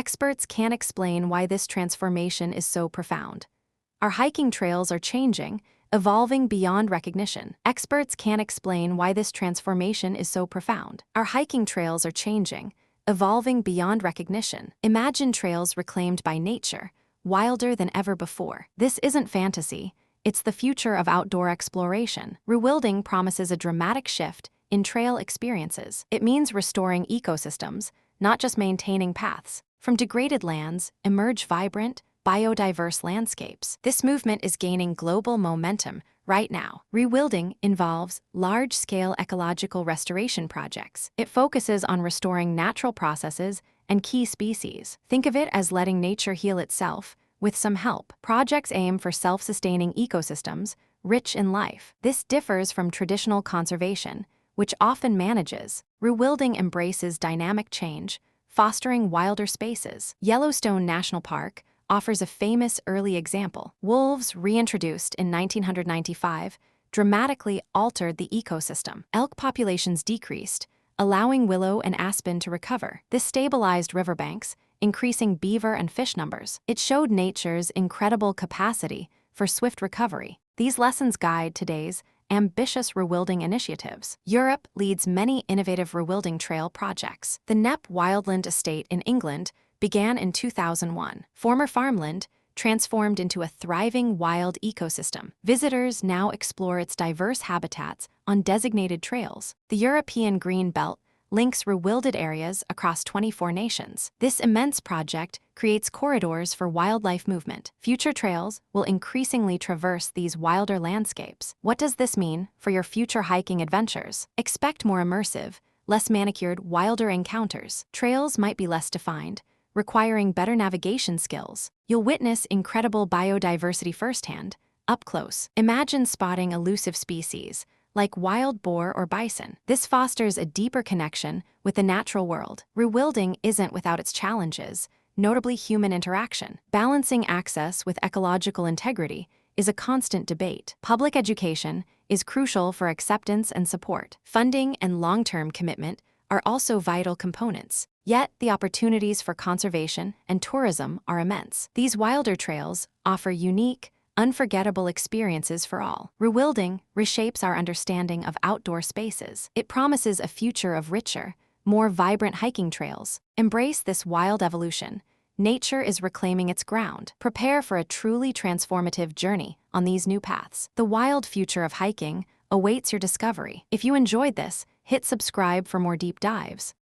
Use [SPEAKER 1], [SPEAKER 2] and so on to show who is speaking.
[SPEAKER 1] experts can't explain why this transformation is so profound. Our hiking trails are changing, evolving beyond recognition. Experts can't explain why this transformation is so profound. Our hiking trails are changing, evolving beyond recognition. Imagine trails reclaimed by nature, wilder than ever before. This isn't fantasy, it's the future of outdoor exploration. Rewilding promises a dramatic shift in trail experiences. It means restoring ecosystems, not just maintaining paths. From degraded lands emerge vibrant, biodiverse landscapes. This movement is gaining global momentum right now. Rewilding involves large-scale ecological restoration projects. It focuses on restoring natural processes and key species. Think of it as letting nature heal itself with some help. Projects aim for self-sustaining ecosystems, rich in life. This differs from traditional conservation, which often manages. Rewilding embraces dynamic change, fostering wilder spaces. Yellowstone National Park offers a famous early example. Wolves, reintroduced in 1995, dramatically altered the ecosystem. Elk populations decreased, allowing willow and aspen to recover. This stabilized riverbanks, increasing beaver and fish numbers. It showed nature's incredible capacity for swift recovery. These lessons guide today's ambitious rewilding initiatives. Europe leads many innovative rewilding trail projects. The Knepp Wildland estate in England began in 2001. Former farmland transformed into a thriving wild ecosystem. Visitors now explore its diverse habitats on designated trails. The European Green Belt links rewilded areas across 24 nations. This immense project creates corridors for wildlife movement. Future trails will increasingly traverse these wilder landscapes. What does this mean for your future hiking adventures? Expect more immersive, less manicured, wilder encounters. Trails might be less defined, requiring better navigation skills. You'll witness incredible biodiversity firsthand, up close. Imagine spotting elusive species, like wild boar or bison. This fosters a deeper connection with the natural world. Rewilding isn't without its challenges, notably human interaction. Balancing access with ecological integrity is a constant debate. Public education is crucial for acceptance and support. Funding and long-term commitment are also vital components. Yet, the opportunities for conservation and tourism are immense. These wilder trails offer unique, unforgettable experiences for all. Rewilding reshapes our understanding of outdoor spaces. It promises a future of richer, more vibrant hiking trails. Embrace this wild evolution. Nature is reclaiming its ground. Prepare for a truly transformative journey on these new paths. The wild future of hiking awaits your discovery. If you enjoyed this, hit subscribe for more deep dives.